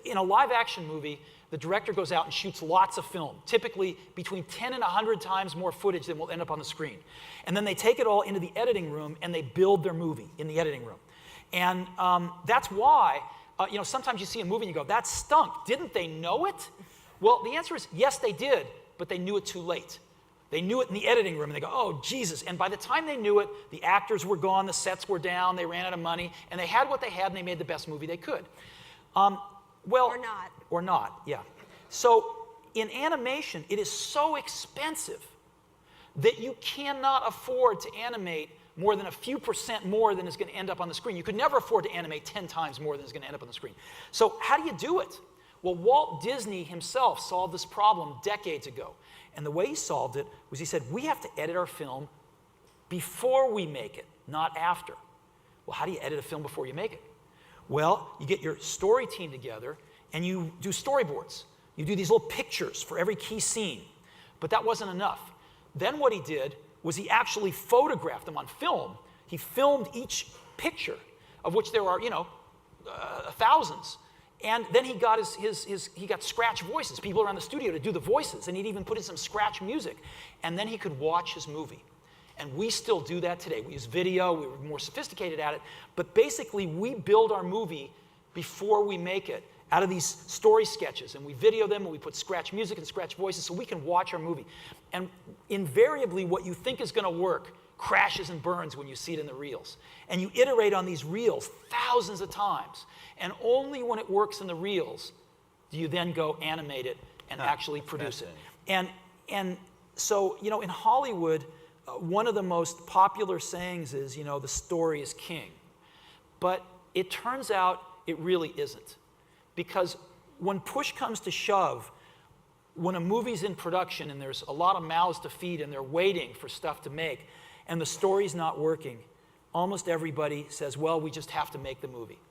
in a live-action movie, the director goes out and shoots lots of film, typically between 10 and 100 times more footage than will end up on the screen. And then they take it all into the editing room and they build their movie in the editing room. And that's why, you know, sometimes you see a movie and you go, that stunk. Didn't they know it? Well, the answer is yes, they did, but they knew it too late. They knew it in the editing room, and they go, oh, Jesus. And by the time they knew it, the actors were gone, the sets were down, they ran out of money, and they had what they had, and they made the best movie they could. Well, or not. Or not, yeah. So in animation, it is so expensive that you cannot afford to animate more than a few % more than is going to end up on the screen. You could never afford to animate 10 times more than is going to end up on the screen. So how do you do it? Well, Walt Disney himself solved this problem decades ago. And the way he solved it was he said, we have to edit our film before we make it, not after. Well, how do you edit a film before you make it? Well, you get your story team together and you do storyboards. You do these little pictures for every key scene. But that wasn't enough. Then what he did was he actually photographed them on film. He filmed each picture, of which there are, you know, thousands. And then he got he got scratch voices, people around the studio to do the voices, and he'd even put in some scratch music. And then he could watch his movie. And we still do that today. We use video, we were more sophisticated at it, but basically we build our movie before we make it out of these story sketches, and we video them, and we put scratch music and scratch voices so we can watch our movie. And invariably what you think is going to work crashes and burns when you see it in the reels. And you iterate on these reels thousands of times, and only when it works in the reels do you then go animate it and actually produce it. And so, you know, in Hollywood, one of the most popular sayings is, you know, the story is king. But it turns out it really isn't. Because when push comes to shove, when a movie's in production and there's a lot of mouths to feed and they're waiting for stuff to make, and the story's not working, almost everybody says, well, we just have to make the movie.